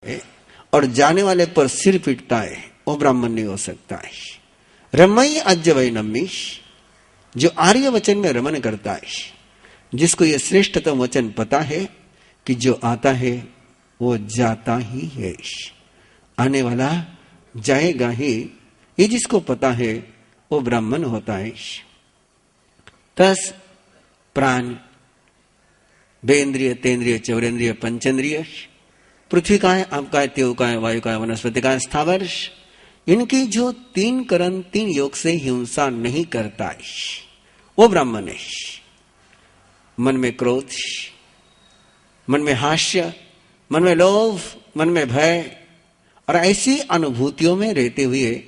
है और जाने वाले पर सिर पीटता है, वो ब्राह्मण नहीं हो सकता है। रमई अज्य वैनमी, जो आर्य वचन में रमन करता है, जिसको ये श्रेष्ठतम वचन पता है कि जो आता है वो जाता ही है, आने वाला जाएगा ही, ये जिसको पता है वो ब्राह्मण होता है। तस प्राण, बेन्द्रिय, तेन्द्रिय, चौरेन्द्रिय, पंचेंद्रिय, पृथ्वी का है, आप का है, तेव का है, वायु का है, वनस्पति का है, स्थावर, इनकी जो 3 करण 3 योग से हिंसा नहीं करता है वो ब्राह्मण है। मन में क्रोध, मन में हास्य, मन में लोभ, मन में भय और ऐसी अनुभूतियों में रहते हुए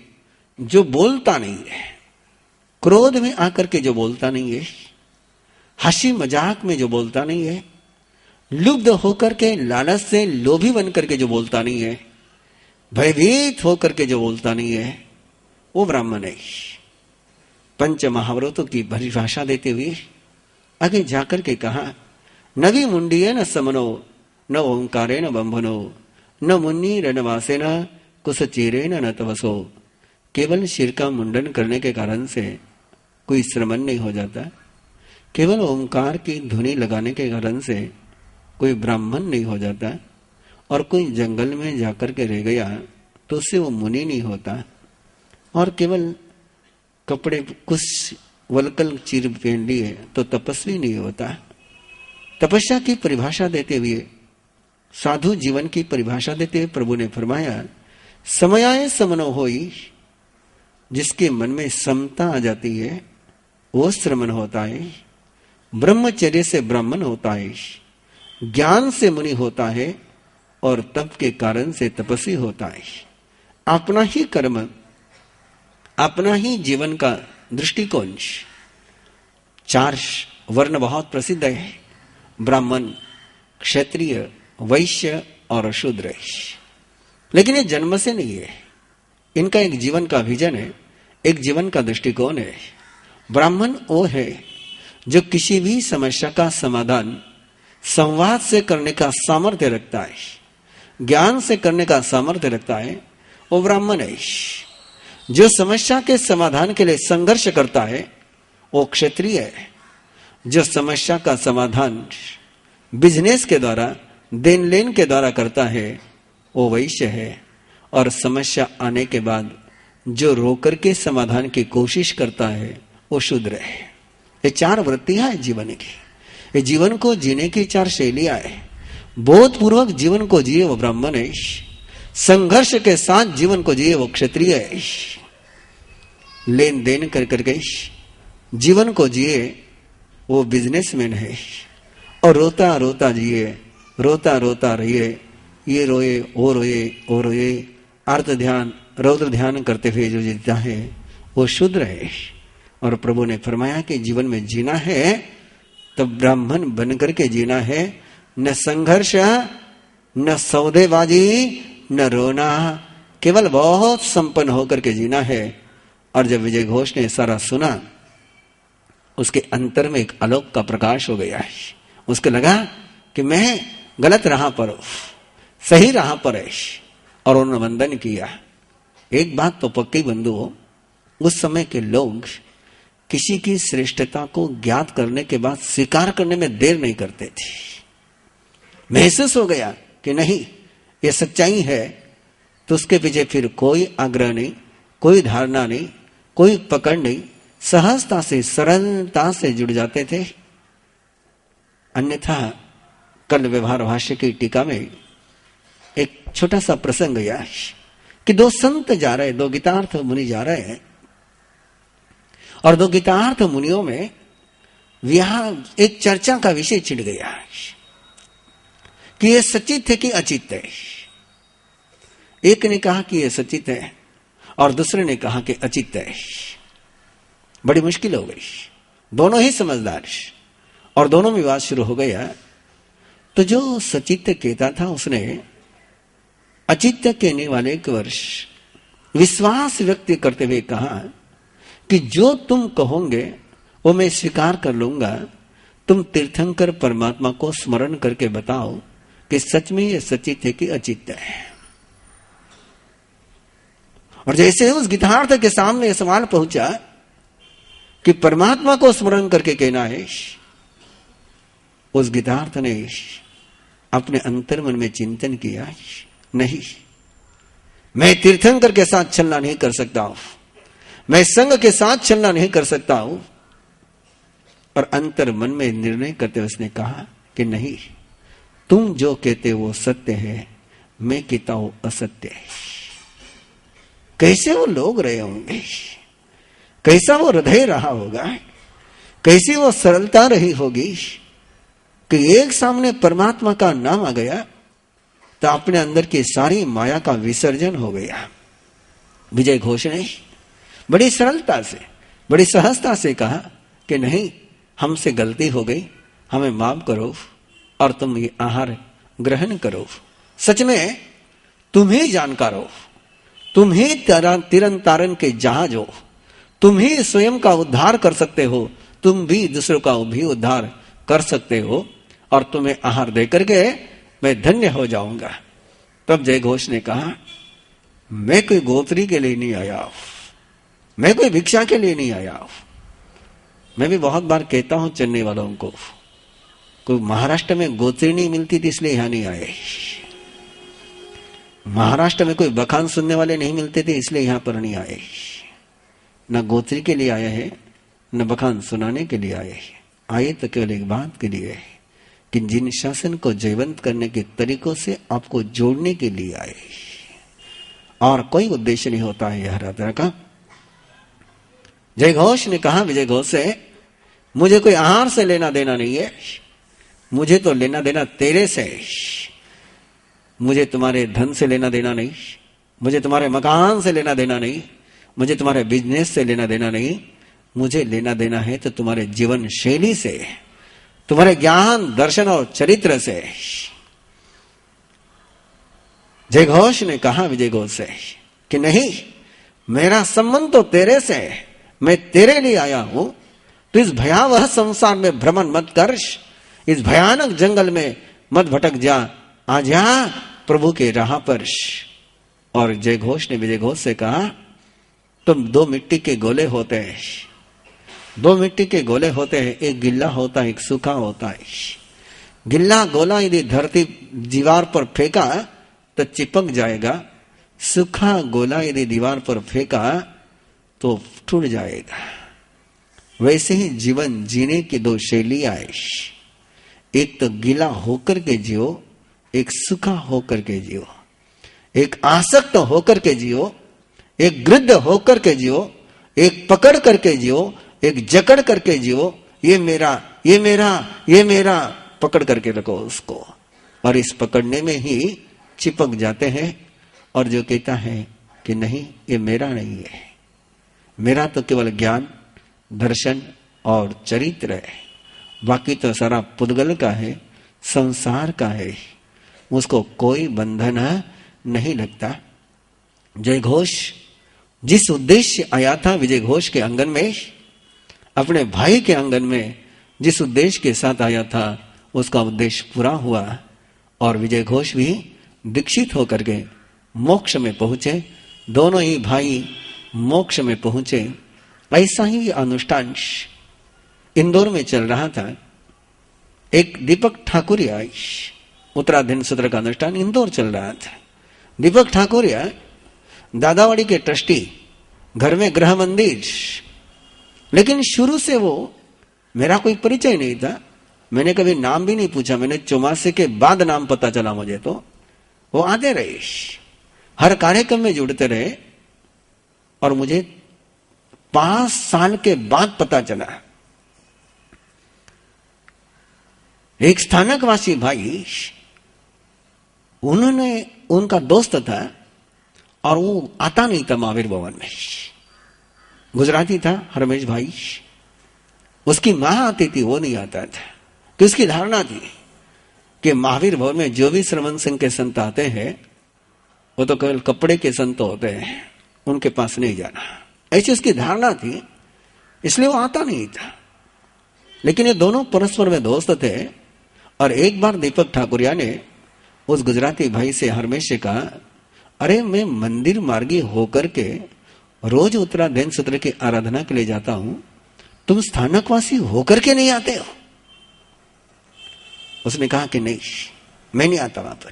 जो बोलता नहीं है, क्रोध में आकर के जो बोलता नहीं है, हंसी मजाक में जो बोलता नहीं है, लुब्ध होकर के लालच से लोभी बन करके जो बोलता नहीं है, भयभीत होकर के जो बोलता नहीं है, वो ब्राह्मण है। पंच महाव्रतों की परिभाषा देते हुए आगे जाकर के कहा, नवी मुंडिये न समनो न ओंकारे न बंभनो न मुन्नी रनवासे न कुसचीरे न तवसो। केवल सिर का मुंडन करने के कारण से कोई श्रमण नहीं हो जाता, केवल ओंकार की ध्वनि लगाने के कारण से कोई ब्राह्मण नहीं हो जाता, और कोई जंगल में जाकर के रह गया तो उससे वो मुनि नहीं होता, और केवल कपड़े कुछ वलकल चीर पहन लिए तो तपस्वी नहीं होता। तपस्या की परिभाषा देते हुए, साधु जीवन की परिभाषा देते हुए प्रभु ने फरमाया, समयाय समनो होई, जिसके मन में समता आ जाती है वो श्रमण होता है, ब्रह्मचर्य से ब्राह्मण होता है, ज्ञान से मुनि होता है और तप के कारण से तपस्वी होता है। अपना ही कर्म, अपना ही जीवन का दृष्टिकोण, 4 वर्ण बहुत प्रसिद्ध है, ब्राह्मण, क्षत्रिय, वैश्य और शूद्र, लेकिन ये जन्म से नहीं है, इनका एक जीवन का विजन है, एक जीवन का दृष्टिकोण है। ब्राह्मण वो है जो किसी भी समस्या का समाधान संवाद से करने का सामर्थ्य रखता है, ज्ञान से करने का सामर्थ्य रखता है, वो ब्राह्मण है। जो समस्या के समाधान के लिए संघर्ष करता है वो क्षत्रिय है। जो समस्या का समाधान बिजनेस के द्वारा, देन लेन के द्वारा करता है वो वैश्य है। और समस्या आने के बाद जो रोकर के समाधान की कोशिश करता है वो शूद्र है। ये 4 वृत्तियां हैं जीवन की, ये जीवन को जीने की 4 शैलियां है। बोधपूर्वक जीवन को जिए वो ब्राह्मण है, संघर्ष के साथ जीवन को जिए वो क्षत्रिय है, लेन देन कर करके जीवन को जिए वो बिजनेसमैन है, और रोता रोता जिए, रोता रोता रहिए, ये रोए वो रोए वो रोए, अर्थ ध्यान रौद्र ध्यान करते हुए जो जीता है वो शूद्र है। और प्रभु ने फरमाया कि जीवन में जीना है तो ब्राह्मण बनकर के जीना है, न संघर्ष, न सौदेबाजी, न रोना, केवल बहुत संपन्न होकर के जीना है। और जब विजय घोष ने सारा सुना, उसके अंतर में एक आलोक का प्रकाश हो गया है। उसको लगा कि मैं गलत राह पर हूं, सही राह पर है, और उन्होंने वंदन किया। एक बात तो पक्की बंधु हो, उस समय के लोग किसी की श्रेष्ठता को ज्ञात करने के बाद स्वीकार करने में देर नहीं करते थे। महसूस हो गया कि नहीं ये सच्चाई है, तो उसके पीछे फिर कोई आग्रह नहीं, कोई धारणा नहीं, कोई पकड़ नहीं, सहजता से सरलता से जुड़ जाते थे। अन्यथा कल व्यवहार भाष्य की टीका में एक छोटा सा प्रसंग गया कि 2 संत जा रहे, 2 गीतार्थ मुनि जा रहे हैं, और 2 गीतार्थ मुनियों में यहां एक चर्चा का विषय छिड़ गया कि ये सचित है कि अचित है। एक ने कहा कि ये सचित है और दूसरे ने कहा कि अचित है। बड़ी मुश्किल हो गई, दोनों ही समझदार और दोनों में विवाद शुरू हो गया। तो जो सचित कहता था उसने अचित्य कहने वाले के वर्ष विश्वास व्यक्त करते हुए कहा कि जो तुम कहोगे वो मैं स्वीकार कर लूंगा, तुम तीर्थंकर परमात्मा को स्मरण करके बताओ कि सच में ये सचित है कि अचित्य है। और जैसे उस गीतार्थ के सामने सवाल पहुंचा कि परमात्मा को स्मरण करके कहना है, उस गीतार्थ ने अपने अंतर्मन में चिंतन किया, नहीं, मैं तीर्थंकर के साथ चलना नहीं कर सकता हूं, मैं संघ के साथ चलना नहीं कर सकता हूं। और अंतर मन में निर्णय करते उसने कहा कि नहीं, तुम जो कहते वो सत्य है, मैं कहता हूं असत्य है। कैसे वो लोग रहे होंगे, कैसा वो हृदय रहा होगा, कैसी वो सरलता रही होगी कि एक सामने परमात्मा का नाम आ गया तो अपने अंदर की सारी माया का विसर्जन हो गया। विजय घोष ने बड़ी सरलता से, बड़ी सहजता से कहा कि नहीं, हमसे गलती हो गई, हमें माफ करो और तुम ये आहार ग्रहण करो। सच में तुम ही जानकार हो, तुम ही तिरन तारन के जहाज हो, तुम ही स्वयं का उद्धार कर सकते हो, तुम भी दूसरों का भी उद्धार कर सकते हो, और तुम्हें आहार देकर के मैं धन्य हो जाऊंगा। तब जय घोष ने कहा, मैं कोई गोत्री के लिए नहीं आया हूं, मैं कोई भिक्षा के लिए नहीं आया हूं। मैं भी बहुत बार कहता हूं चेन्नई वालों को, कोई महाराष्ट्र में गोत्री नहीं मिलती थी इसलिए यहां नहीं आए, महाराष्ट्र में कोई बखान सुनने वाले नहीं मिलते थे इसलिए यहां पर नहीं आए। न गोत्री के लिए आया है, न बखान सुनाने के लिए आए, आए तो केवल एक बात के लिए कि जिन शासन को जीवंत करने के तरीकों से आपको जोड़ने के लिए आए, और कोई उद्देश्य नहीं होता है हर तरह का। जय घोष ने कहा विजय घोष से, मुझे कोई आहार से लेना देना नहीं है, मुझे तो लेना देना तेरे से, मुझे तुम्हारे धन से लेना देना नहीं, मुझे तुम्हारे मकान से लेना देना नहीं, मुझे तुम्हारे बिजनेस से लेना देना नहीं, मुझे लेना देना है तो तुम्हारे जीवन शैली से, तुम्हारे ज्ञान दर्शन और चरित्र से। जय घोष ने कहा विजय घोष से कि नहीं, मेरा संबंध तो तेरे से है, मैं तेरे लिए आया हूं, तो इस भयावह संसार में भ्रमण मत कर, इस भयानक जंगल में मत भटक जा, आ जा प्रभु के राह पर। और जय घोष ने विजय घोष से कहा, तुम दो मिट्टी के गोले होते हैं, दो मिट्टी के गोले होते हैं, एक गिल्ला होता है, एक सूखा होता है। गिल्ला गोला यदि धरती दीवार पर फेंका तो चिपक जाएगा, सूखा गोला यदि दीवार पर फेंका तो टूट जाएगा। वैसे ही जीवन जीने की दो शैलियां है, एक तो गीला होकर के जियो, एक सूखा होकर के जियो, एक आसक्त होकर के जियो, एक गृद्ध होकर के जियो, एक पकड़ करके जियो, एक जकड़ करके जियो, ये मेरा, ये मेरा, ये मेरा, पकड़ करके रखो उसको, और इस पकड़ने में ही चिपक जाते हैं। और जो कहता है कि नहीं, ये मेरा नहीं है, मेरा तो केवल ज्ञान दर्शन और चरित्र है, बाकी तो सारा पुद्गल का है, संसार का है, उसको कोई बंधन नहीं लगता। जय घोष जिस उद्देश्य आया था विजय घोष के आंगन में, अपने भाई के आंगन में जिस उद्देश्य के साथ आया था, उसका उद्देश्य पूरा हुआ और विजय घोष भी दीक्षित होकर के मोक्ष में पहुंचे। दोनों ही भाई मोक्ष में पहुंचे। ऐसा ही अनुष्ठान इंदौर में चल रहा था। एक दीपक ठाकुरिया उत्तराधीन सूत्र का अनुष्ठान इंदौर चल रहा था। दीपक ठाकुरिया दादावाड़ी के ट्रस्टी, घर में गृह मंदिर, लेकिन शुरू से वो मेरा कोई परिचय नहीं था, मैंने कभी नाम भी नहीं पूछा, मैंने 84 के बाद नाम पता चला मुझे। तो वो आते रहे, हर कार्यक्रम में जुड़ते रहे, और मुझे 5 साल के बाद पता चला एक स्थानकवासी भाई, उन्होंने, उनका दोस्त था और वो आता नहीं था महावीर भवन में, गुजराती था हरमेश भाई, उसकी मां आती थी, वो नहीं आता था, कि उसकी धारणा थी कि महावीर भवन में जो भी श्रवण सिंह के संत आते हैं वो तो केवल कपड़े के संत होते हैं, उनके पास नहीं जाना, ऐसी उसकी धारणा थी, इसलिए वो आता नहीं था। लेकिन ये दोनों परस्पर में दोस्त थे, और एक बार दीपक ठाकुरिया ने उस गुजराती भाई से, हरमेश से कहा, अरे मैं मंदिर मार्गी होकर के रोज उत्तराधीन सूत्र की आराधना के लिए जाता हूं, तुम स्थानकवासी होकर के नहीं आते हो? उसने कहा कि नहीं, मैं नहीं आता वहां पर।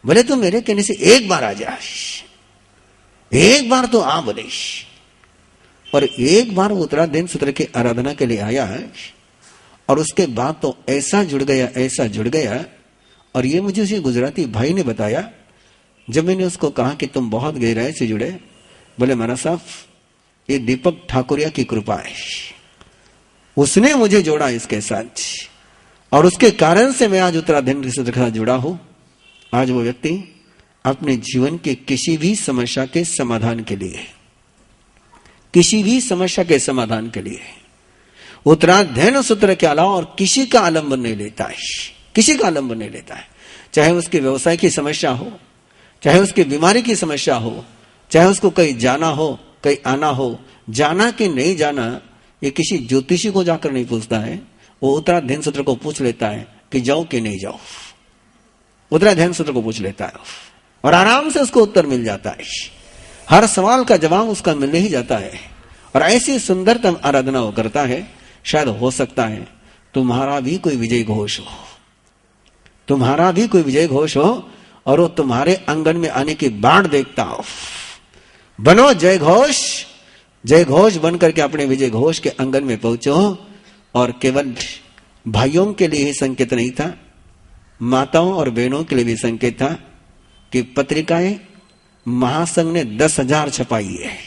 बोले तुम मेरे कहने से एक बार आ जा, एक बार तो आ बोले। और एक बार उत्तराधीन सूत्र की आराधना के लिए आया और उसके बाद तो ऐसा जुड़ गया, ऐसा जुड़ गया। और ये मुझे उसी गुजराती भाई ने बताया, जब मैंने उसको कहा कि तुम बहुत गहराई से जुड़े, बोले महाराज साहब ये दीपक ठाकुरिया की कृपा है, उसने मुझे जोड़ा इसके साथ, और उसके कारण से मैं आज उत्तराधीन सूत्र के साथ जुड़ा हूं। आज वो व्यक्ति अपने जीवन के किसी भी समस्या के समाधान के लिए, किसी भी समस्या के समाधान के लिए उत्तराधीन सूत्र के अलावा और किसी का आलंबन नहीं लेता है, किसी का आलंबन नहीं लेता है। चाहे उसके व्यवसाय की समस्या हो, चाहे उसकी बीमारी की समस्या हो, चाहे उसको कहीं जाना हो, कहीं आना हो, जाना कि नहीं जाना ये किसी ज्योतिषी को जाकर नहीं पूछता है, वो उत्तराधीन सूत्र को पूछ लेता है कि जाओ कि नहीं जाओ। उत्तराधीन सूत्र को पूछ लेता है और आराम से उसको उत्तर मिल जाता है। हर सवाल का जवाब उसका मिलने ही जाता है। और ऐसी सुंदरतम आराधना वो करता है, शायद हो सकता है तुम्हारा भी कोई विजय घोष हो, तुम्हारा भी कोई विजय घोष हो और वो तुम्हारे आंगन में आने की बाट देखता हो। बनो जय घोष, जय घोष बनकर के अपने विजय घोष के आंगन में पहुंचो। और केवल भाइयों के लिए ही संकेत नहीं था, माताओं और बहनों के लिए भी संकेत था कि पत्रिकाएं महासंघ ने 10,000 छपाई है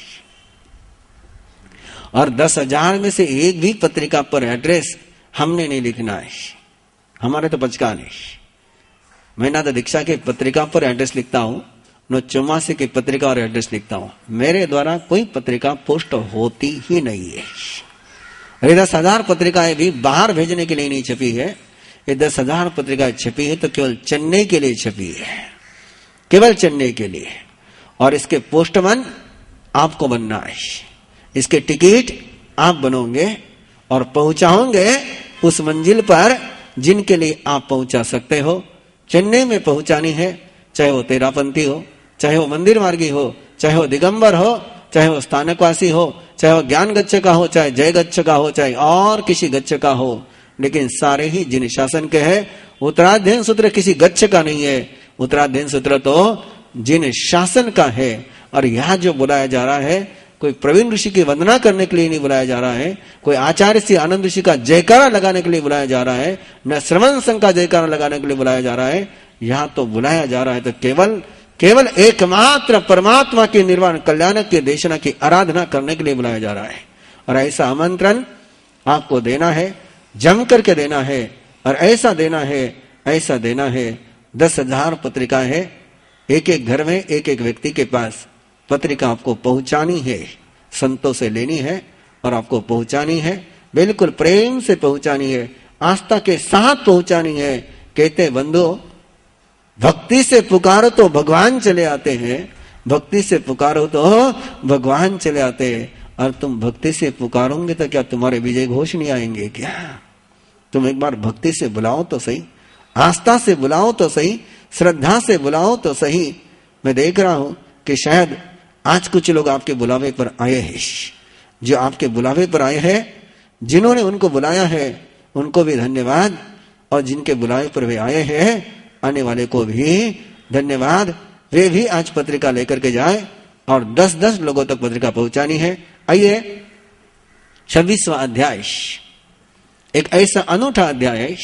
और 10,000 में से एक भी पत्रिका पर एड्रेस हमने नहीं लिखना है, हमारे तो पचका नहीं। मैं ना तो दीक्षा की पत्रिका पर एड्रेस लिखता हूं, न चौमासे की पत्रिका और एड्रेस लिखता हूं। मेरे द्वारा कोई पत्रिका पोस्ट होती ही नहीं है। ये 10,000 पत्रिकाएं भी बाहर भेजने के लिए नहीं छपी है, ये 10,000 पत्रिकाएं छपी है तो केवल चेन्नई के लिए छपी है, केवल चेन्नई के लिए। और इसके पोस्टमैन आपको बनना है, इसके टिकट आप बनोगे और पहुंचाओगे उस मंजिल पर जिनके लिए आप पहुंचा सकते हो। चेन्नई में पहुंचानी है, चाहे वो तेरापंथी हो, चाहे वो मंदिर मार्गी हो, चाहे वो दिगंबर हो, चाहे वो स्थानकवासी हो, चाहे वो ज्ञान गच्छ का हो, चाहे जय गच्छ का हो, चाहे और किसी गच्छ का हो, लेकिन सारे ही जिन शासन के हैं। उत्तराधीन सूत्र किसी गच्छ का नहीं है, उत्तराधीन सूत्र तो जिन शासन का है। और यहां जो बुलाया जा रहा है, कोई प्रवीण ऋषि की वंदना करने के लिए नहीं बुलाया जा रहा है, कोई आचार्य श्री आनंद ऋषि का जयकारा लगाने के लिए बुलाया जा रहा है, न श्रवण संघ का जयकारा लगाने के लिए बुलाया जा रहा है। यहां तो बुलाया जा रहा है तो केवल केवल एकमात्र परमात्मा के निर्वाण कल्याण के देशना की आराधना करने के लिए बुलाया जा रहा है। और ऐसा आमंत्रण आपको देना है, जम करके देना है, और ऐसा देना है, ऐसा देना है। 10,000 पत्रिकाएं है, एक एक घर में एक एक व्यक्ति के पास पत्रिका आपको पहुंचानी है, संतों से लेनी है और आपको पहुंचानी है, बिल्कुल प्रेम से पहुंचानी है, आस्था के साथ पहुंचानी है। कहते बंधु भक्ति से पुकारो तो भगवान चले आते हैं, भक्ति से पुकारो तो भगवान चले आते हैं। और तुम भक्ति से पुकारोगे तो क्या तुम्हारे विजय घोष नहीं आएंगे क्या? तुम एक बार भक्ति से बुलाओ तो सही, आस्था से बुलाओ तो सही, श्रद्धा से बुलाओ तो सही। मैं देख रहा हूं कि शायद आज कुछ लोग आपके बुलावे पर आए हैं, जो आपके बुलावे पर आए हैं, जिन्होंने उनको बुलाया है उनको भी धन्यवाद, और जिनके बुलावे पर वे आए हैं आने वाले को भी धन्यवाद। वे भी आज पत्रिका लेकर के जाए और 10-10 लोगों तक पत्रिका पहुंचानी है। आइए 26वां अध्याय, एक ऐसा अनूठा अध्याय है,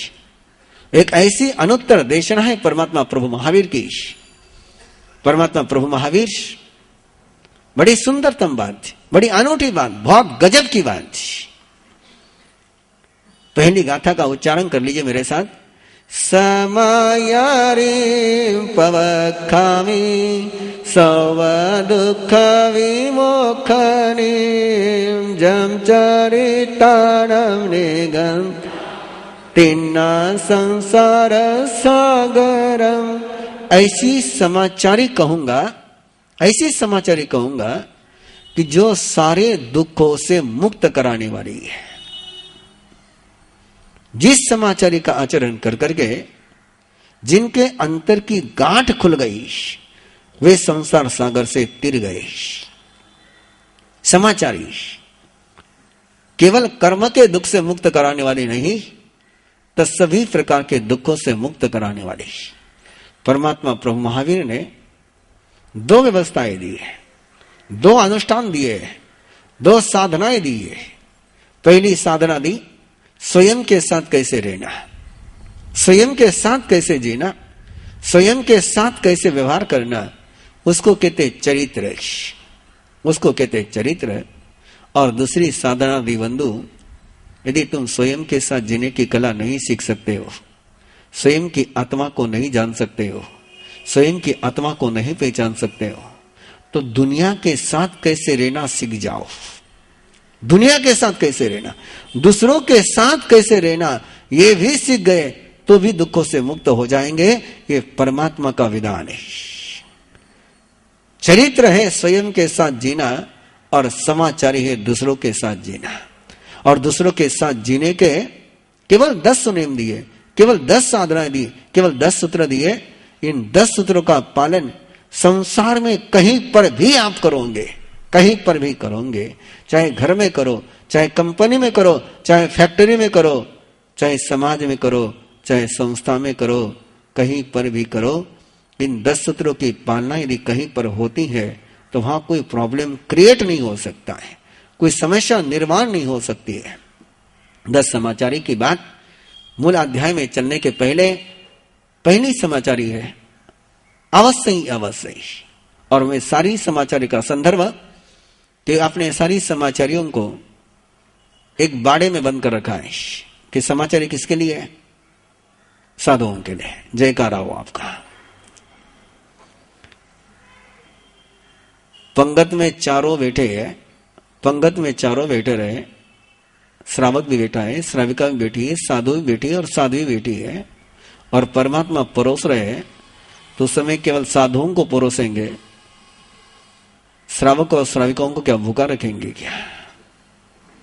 एक ऐसी अनुत्तर देशना है परमात्मा प्रभु महावीर की। परमात्मा प्रभु महावीर बड़ी सुंदरतम बात, बड़ी अनूठी बात, बहुत गजब की बात। पहली गाथा का उच्चारण कर लीजिए मेरे साथ। समायारी पवखामी सव दुख विमोखनी जम चरितारम निगम तिन्ना संसार सागरम। ऐसी समाचारी कहूंगा, ऐसी समाचारी कहूंगा कि जो सारे दुखों से मुक्त कराने वाली है। जिस समाचारी का आचरण कर करके जिनके अंतर की गांठ खुल गई, वे संसार सागर से तिर गए। समाचारी केवल कर्म के दुख से मुक्त कराने वाली नहीं, तो सभी प्रकार के दुखों से मुक्त कराने वाली। परमात्मा प्रभु महावीर ने दो व्यवस्थाएं दी है, दो अनुष्ठान दिए, दो साधनाएं दी है। पहली साधना दी स्वयं के साथ कैसे रहना, स्वयं के साथ कैसे जीना, स्वयं के साथ कैसे व्यवहार करना, उसको कहते चरित्र, उसको कहते चरित्र। और दूसरी साधना दी बंधु, यदि तुम स्वयं के साथ जीने की कला नहीं सीख सकते हो, स्वयं की आत्मा को नहीं जान सकते हो, स्वयं की आत्मा को नहीं पहचान सकते हो, तो दुनिया के साथ कैसे रहना सीख जाओ। दुनिया के साथ कैसे रहना, दूसरों के साथ कैसे रहना, ये भी सीख गए तो भी दुखों से मुक्त हो जाएंगे। ये परमात्मा का विधान है। चरित्र है स्वयं के साथ जीना, और समाचारी है दूसरों के साथ जीना। और दूसरों के साथ जीने के केवल 10 नियम दिए, केवल 10 साधनाएं दी, केवल 10 सूत्र दिए। इन 10 सूत्रों का पालन संसार में कहीं पर भी आप करोगे, कहीं पर भी करोगे, चाहे घर में करो, चाहे कंपनी में करो, चाहे फैक्ट्री में करो, चाहे समाज में करो, चाहे संस्था में करो, कहीं पर भी करो। इन 10 सूत्रों की पालना यदि कहीं पर होती है तो वहां कोई प्रॉब्लम क्रिएट नहीं हो सकता है, कोई समस्या निर्माण नहीं हो सकती है। 10 समाचारी की बात मूल अध्याय में चलने के पहले पहली समाचारी है अवश्य ही अवश्य ही। और मैं सारी समाचारी का संदर्भ कि आपने सारी समाचारियों को एक बाड़े में बंद कर रखा है कि समाचारी किसके लिए है? साधुओं के लिए। जयकारा हो आपका। पंगत में चारों बैठे है, पंगत में चारों बैठे रहे, श्रावक भी बैठा है, श्राविका भी बैठी है, साधु भी बैठी है और साध्वी भी बैठी है, और परमात्मा परोस रहे हैं। तो उस समय केवल साधुओं को परोसेंगे, श्रावक और श्राविकाओं को क्या भूखा रखेंगे क्या?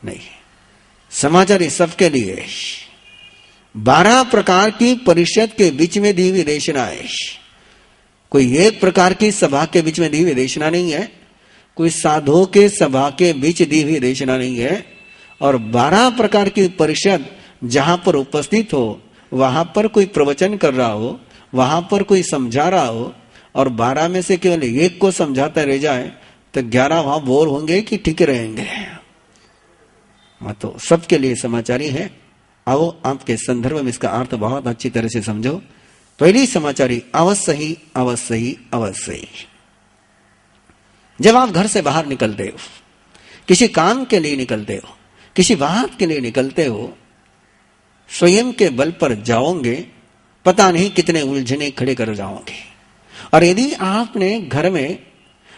नहीं। समाचारी सबके लिए 12 प्रकार की परिषद के बीच में दी हुई देशना है। कोई एक प्रकार की सभा के बीच में दी हुई देशना नहीं है, कोई साधुओं के सभा के बीच दी हुई देशना नहीं है। और 12 प्रकार की परिषद जहां पर उपस्थित हो, वहां पर कोई प्रवचन कर रहा हो, वहां पर कोई समझा रहा हो, और 12 में से केवल एक को समझाता रह जाए तो 11 वहां बोर होंगे कि ठीक रहेंगे? तो सबके लिए समाचारी है। आओ आपके संदर्भ में इसका अर्थ बहुत अच्छी तरह से समझो। पहली समाचारी अवश्य ही अवश्य ही अवश्य ही। जब आप घर से बाहर निकलते हो, किसी काम के लिए निकलते हो, किसी बात के लिए निकलते हो, स्वयं के बल पर जाओगे, पता नहीं कितने उलझने खड़े कर जाओगे। और यदि आपने घर में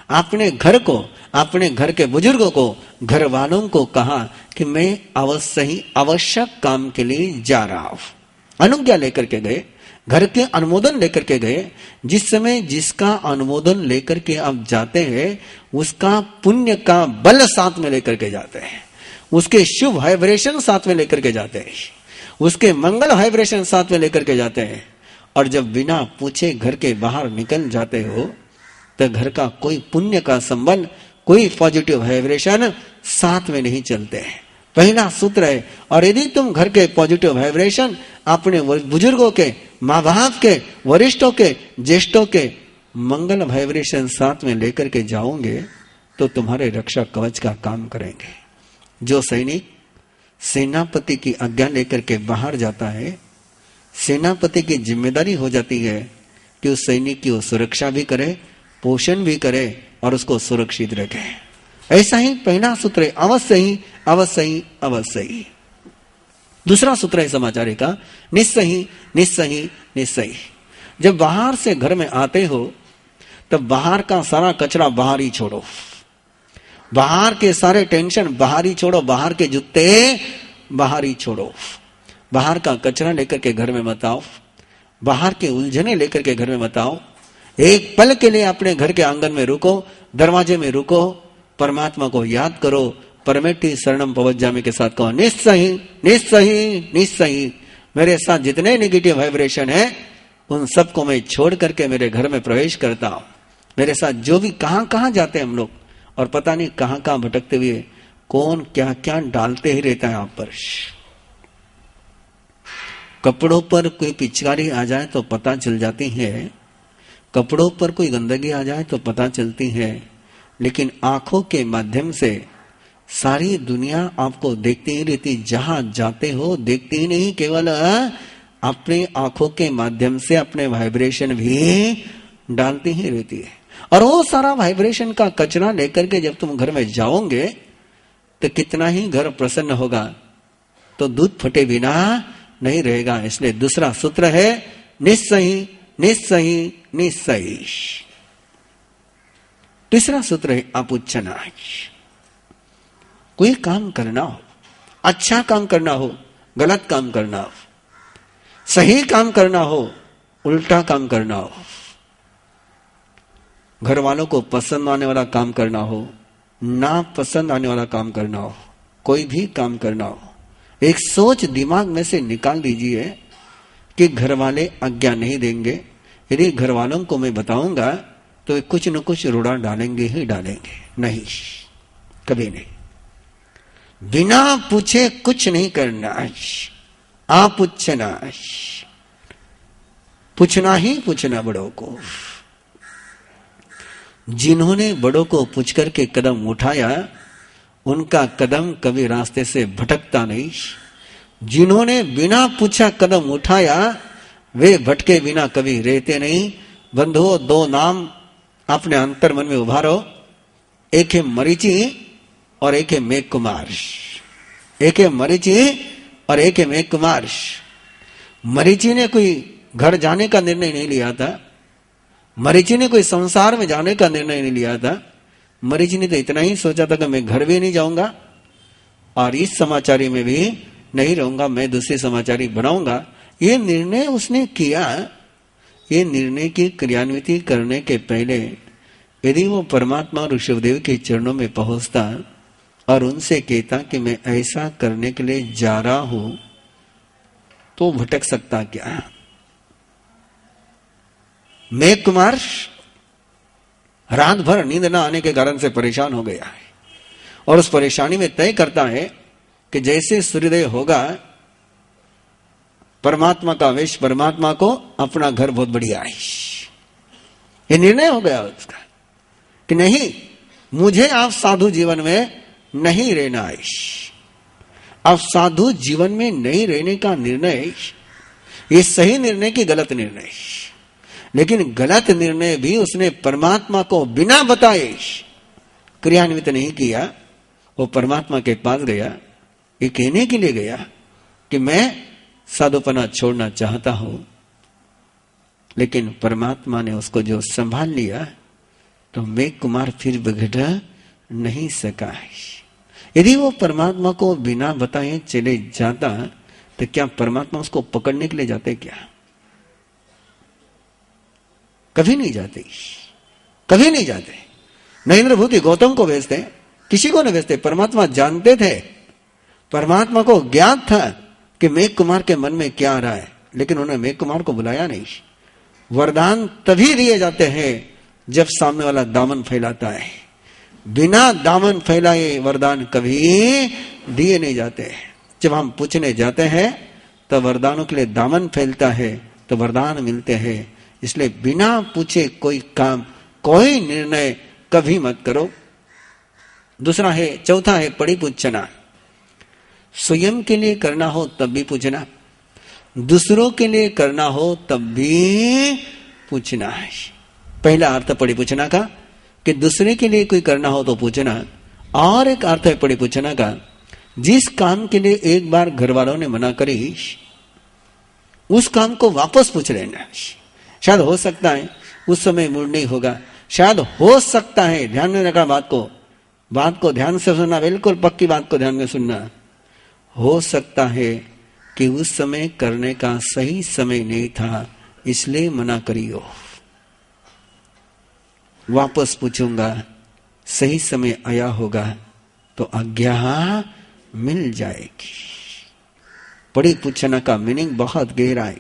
अपने घर को, अपने घर के बुजुर्गों को, घर वालों को कहा कि मैं अवश्य ही आवश्यक काम के लिए जा रहा हूं, अनुज्ञा लेकर के गए, घर के अनुमोदन लेकर के गए, जिस समय जिसका अनुमोदन लेकर के आप जाते हैं उसका पुण्य का बल साथ में लेकर के जाते हैं, उसके शुभ वाइब्रेशन साथ में लेकर के जाते हैं, उसके मंगल वाइब्रेशन साथ में लेकर के जाते हैं। और जब बिना पूछे घर के बाहर निकल जाते हो तो घर का कोई पुण्य का संबंध, कोई पॉजिटिव वाइब्रेशन साथ में नहीं चलते हैं। पहला सूत्र है। और यदि तुम घर के पॉजिटिव वाइब्रेशन अपने बुजुर्गों के, माँ बाप के, वरिष्ठों के, ज्येष्ठों के मंगल वाइब्रेशन साथ में लेकर के जाओगे तो तुम्हारे रक्षा कवच का काम करेंगे। जो सैनिक सेनापति की आज्ञा लेकर के बाहर जाता है, सेनापति की जिम्मेदारी हो जाती है कि उस सैनिक की वो सुरक्षा भी करे, पोषण भी करे और उसको सुरक्षित रखे। ऐसा ही पहला सूत्र है अवश्य ही अवश्य ही अवश्य ही। दूसरा सूत्र है समाचारी का निश्चय ही निश्चय ही निश्चय ही। जब बाहर से घर में आते हो तब बाहर का सारा कचरा बाहर ही छोड़ो, बाहर के सारे टेंशन बाहर ही छोड़ो, बाहर के जूते बाहर ही छोड़ो, बाहर का कचरा लेकर के घर में मत आओ, बाहर के उलझने लेकर के घर में मत आओ। एक पल के लिए अपने घर के आंगन में रुको, दरवाजे में रुको, परमात्मा को याद करो, परमेति शरणम पवज्जामि के साथ कहो निश्चय ही निश्चय ही निश्चय ही। मेरे साथ जितने नेगेटिव वाइब्रेशन है उन सबको मैं छोड़ करके मेरे घर में प्रवेश करता हूं। मेरे साथ जो भी कहां कहां जाते हैं हम लोग, और पता नहीं कहां कहां भटकते हुए कौन क्या क्या डालते ही रहता है आप पर। कपड़ों पर कोई पिचकारी आ जाए तो पता चल जाती है, कपड़ों पर कोई गंदगी आ जाए तो पता चलती है, लेकिन आंखों के माध्यम से सारी दुनिया आपको देखती ही रहती। जहां जाते हो देखती ही नहीं, केवल अपने आंखों के माध्यम से अपने वाइब्रेशन भी डालती ही रहती है। और वो सारा वाइब्रेशन का कचरा लेकर के जब तुम घर में जाओगे तो कितना ही घर प्रसन्न होगा, तो दूध फटे बिना नहीं रहेगा। इसलिए दूसरा सूत्र है निस्सही निस्सही निस्सही। तीसरा सूत्र है अपुच्छना। कोई काम करना हो, अच्छा काम करना हो, गलत काम करना हो, सही काम करना हो, उल्टा काम करना हो, घर वालों को पसंद आने वाला काम करना हो, ना पसंद आने वाला काम करना हो, कोई भी काम करना हो, एक सोच दिमाग में से निकाल दीजिए कि घर वाले आज्ञा नहीं देंगे। यदि घर वालों को मैं बताऊंगा तो वे कुछ न कुछ रुड़ा डालेंगे ही डालेंगे। नहीं, कभी नहीं। बिना पूछे कुछ नहीं करना, अपुच्छना। पूछना ही पूछना बड़ों को। जिन्होंने बड़ों को पूछ करके कदम उठाया उनका कदम कभी रास्ते से भटकता नहीं। जिन्होंने बिना पूछा कदम उठाया वे भटके बिना कभी रहते नहीं। बंधुओं, दो नाम अपने अंतर मन में उभारो, एक है मरीचि और एक है मेघ कुमार। एक है मरीचि और एक है मेघ कुमार। मरीचि ने कोई घर जाने का निर्णय नहीं लिया था, मरीचि ने कोई संसार में जाने का निर्णय नहीं लिया था। मरीचि ने तो इतना ही सोचा था कि मैं घर भी नहीं जाऊंगा और इस समाचारी में भी नहीं रहूंगा, मैं दूसरी समाचारी बनाऊंगा। ये निर्णय उसने किया। ये निर्णय की क्रियान्विति करने के पहले यदि वो परमात्मा और ऋषभदेव के चरणों में पहुंचता और उनसे कहता कि मैं ऐसा करने के लिए जा रहा हूं, तो भटक सकता क्या? मेघ कुमार रात भर नींद न आने के कारण से परेशान हो गया है और उस परेशानी में तय करता है कि जैसे सूर्योदय होगा परमात्मा का वेश, परमात्मा को अपना घर बहुत बढ़िया है। ये निर्णय हो गया उसका कि नहीं, मुझे आप साधु जीवन में नहीं रहना है। अब साधु जीवन में नहीं रहने का निर्णय ये सही निर्णय की गलत निर्णय, लेकिन गलत निर्णय भी उसने परमात्मा को बिना बताए क्रियान्वित नहीं किया। वो परमात्मा के पास गया, ये कहने के लिए गया कि मैं साधुपना छोड़ना चाहता हूं, लेकिन परमात्मा ने उसको जो संभाल लिया तो मेघ कुमार फिर बिगड़ नहीं सका है। यदि वो परमात्मा को बिना बताए चले जाता तो क्या परमात्मा उसको पकड़ने के लिए जाते? क्या कभी नहीं जाते, कभी नहीं जाते। नरेंद्र भूति गौतम को भेजते, किसी को नहीं भेजते। परमात्मा जानते थे, परमात्मा को ज्ञात था कि मेघ कुमार के मन में क्या आ रहा है, लेकिन उन्होंने मेघ कुमार को बुलाया नहीं। वरदान तभी दिए जाते हैं जब सामने वाला दामन फैलाता है। बिना दामन फैलाए वरदान कभी दिए नहीं जाते। जब हम पूछने जाते हैं तो वरदानों के लिए दामन फैलता है तो वरदान मिलते हैं। इसलिए बिना पूछे कोई काम, कोई निर्णय कभी मत करो। दूसरा है, चौथा है परिपूछना। स्वयं के लिए करना हो तब भी पूछना, दूसरों के लिए करना हो तब भी पूछना है। पहला अर्थ परिपूछना का कि दूसरे के लिए कोई करना हो तो पूछना, और एक अर्थ है परिपूछना का जिस काम के लिए एक बार घर वालों ने मना करी उस काम को वापस पूछ लेना। शायद हो सकता है उस समय मूड नहीं होगा, शायद हो सकता है, ध्यान में रखा बात को ध्यान से सुनना, बिल्कुल पक्की बात को ध्यान में सुनना। हो सकता है कि उस समय करने का सही समय नहीं था, इसलिए मना करियो। वापस पूछूंगा, सही समय आया होगा तो आज्ञा मिल जाएगी। बड़ी पूछना का मीनिंग बहुत गहरा है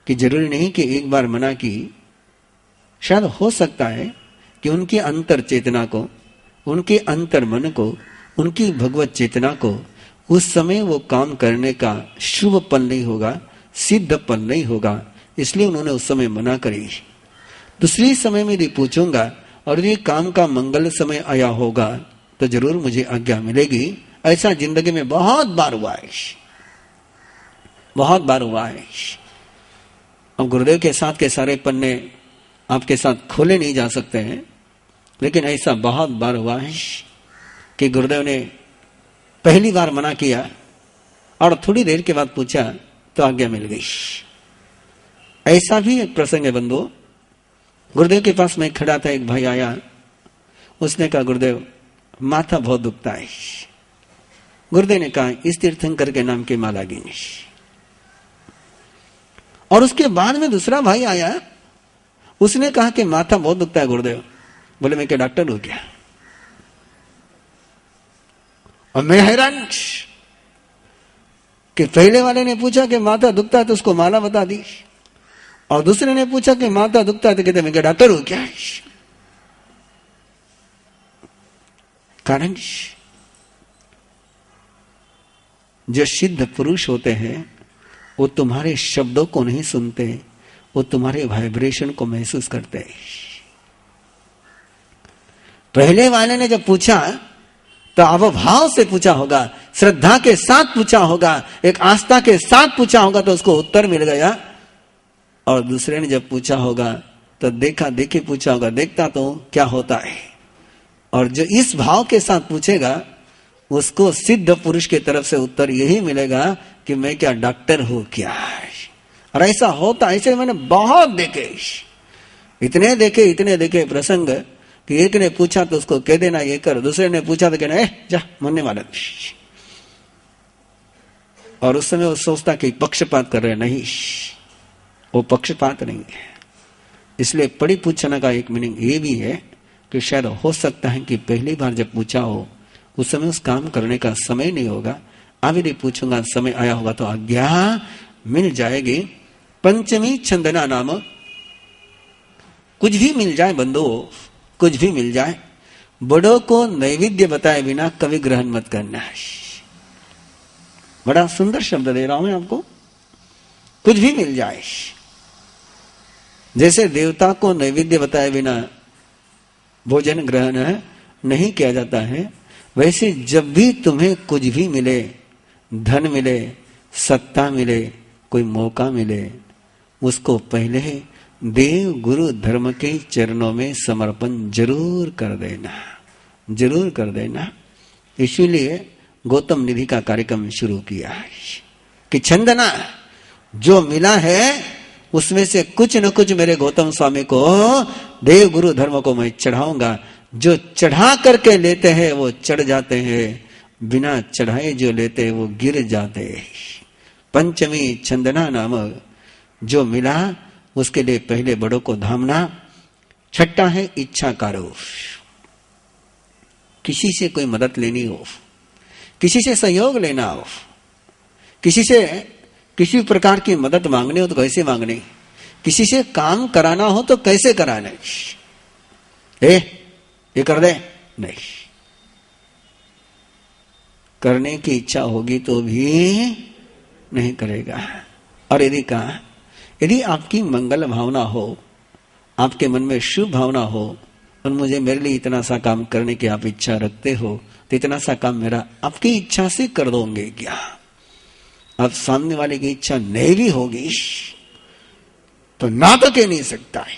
कि जरूरी नहीं कि एक बार मना की शायद हो सकता है कि उनकी अंतर चेतना को, उनके अंतर मन को, उनकी भगवत चेतना को उस समय वो काम करने का शुभ फल नहीं होगा, सिद्ध फल नहीं होगा, इसलिए उन्होंने उस समय मना करी। दूसरी समय में यदि पूछूंगा और ये काम का मंगल समय आया होगा तो जरूर मुझे आज्ञा मिलेगी। ऐसा जिंदगी में बहुत बार हुआ है, बहुत बार हुआ है। अब गुरुदेव के साथ के सारे पन्ने आपके साथ खोले नहीं जा सकते हैं, लेकिन ऐसा बहुत बार हुआ है कि गुरुदेव ने पहली बार मना किया और थोड़ी देर के बाद पूछा तो आज्ञा मिल गई। ऐसा भी एक प्रसंग है बंधु। गुरुदेव के पास मैं खड़ा था, एक भाई आया, उसने कहा गुरुदेव माथा बहुत दुखता है। गुरुदेव ने कहा इस तीर्थंकर के नाम की माला गिनी। और उसके बाद में दूसरा भाई आया, उसने कहा कि माथा बहुत दुखता है गुरुदेव। बोले मैं क्या डॉक्टर हूं क्या? और मैं हैरान कि पहले वाले ने पूछा कि माथा दुखता है तो उसको माला बता दी, और दूसरे ने पूछा कि माथा दुखता है तो कहते मैं क्या डॉक्टर हूं क्या? कारण जो सिद्ध पुरुष होते हैं वो तुम्हारे शब्दों को नहीं सुनते, वो तुम्हारे वाइब्रेशन को महसूस करते हैं। पहले वाले ने जब पूछा तो अवभाव से पूछा होगा, श्रद्धा के साथ पूछा होगा, एक आस्था के साथ पूछा होगा तो उसको उत्तर मिल गया। और दूसरे ने जब पूछा होगा तो देखा देखी पूछा होगा, देखता तो क्या होता है। और जो इस भाव के साथ पूछेगा उसको सिद्ध पुरुष की तरफ से उत्तर यही मिलेगा कि मैं क्या डॉक्टर हूं क्या? और ऐसा होता, ऐसे मैंने बहुत देखे, इतने देखे प्रसंग कि एक ने पूछा तो उसको कह देना ये कर, दूसरे ने पूछा तो कहना जा मरने वाला। और उस समय वो सोचता कि पक्षपात कर रहे, नहीं, वो पक्षपात नहीं है। इसलिए पढ़ी पूछना का एक मीनिंग ये भी है कि शायद हो सकता है कि पहली बार जब पूछा हो उस समय उस काम करने का समय नहीं होगा। अब यदि पूछूंगा समय आया होगा तो आज्ञा मिल जाएगी। पंचमी छंदना नाम, कुछ भी मिल जाए बंधु, कुछ भी मिल जाए, बड़ों को नैवेद्य बताए बिना कभी ग्रहण मत करना है। बड़ा सुंदर शब्द दे रहा हूं मैं आपको, कुछ भी मिल जाए। जैसे देवता को नैवेद्य बताए बिना भोजन ग्रहण नहीं किया जाता है, वैसे जब भी तुम्हें कुछ भी मिले, धन मिले, सत्ता मिले, कोई मौका मिले, उसको पहले देव गुरु धर्म के चरणों में समर्पण जरूर कर देना, जरूर कर देना। इसीलिए गौतम निधि का कार्यक्रम शुरू किया है कि छंदना जो मिला है उसमें से कुछ न कुछ मेरे गौतम स्वामी को, देव गुरु धर्म को मैं चढ़ाऊंगा। जो चढ़ा करके लेते हैं वो चढ़ जाते हैं, बिना चढ़ाए जो लेते हैं वो गिर जाते हैं। पंचमी छंदना नाम, जो मिला उसके लिए पहले बड़ों को धामना। छठा है इच्छा करो, किसी से कोई मदद लेनी हो, किसी से सहयोग लेना हो, किसी से किसी प्रकार की मदद मांगनी हो तो कैसे मांगनी, किसी से काम कराना हो तो कैसे कराना, ये कर दे, नहीं, करने की इच्छा होगी तो भी नहीं करेगा। और यदि कहा, यदि आपकी मंगल भावना हो, आपके मन में शुभ भावना हो और मुझे मेरे लिए इतना सा काम करने की आप इच्छा रखते हो तो इतना सा काम मेरा आपकी इच्छा से कर दोगे क्या? अब सामने वाले की इच्छा नहीं भी होगी तो ना तो कह नहीं सकता है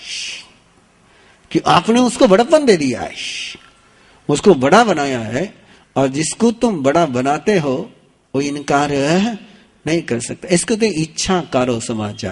कि आपने उसको बड़प्पन दे दिया है, उसको बड़ा बनाया है, और जिसको तुम बड़ा बनाते हो वो इनकार नहीं कर सकता। इसको तो इच्छा कारो समाचार।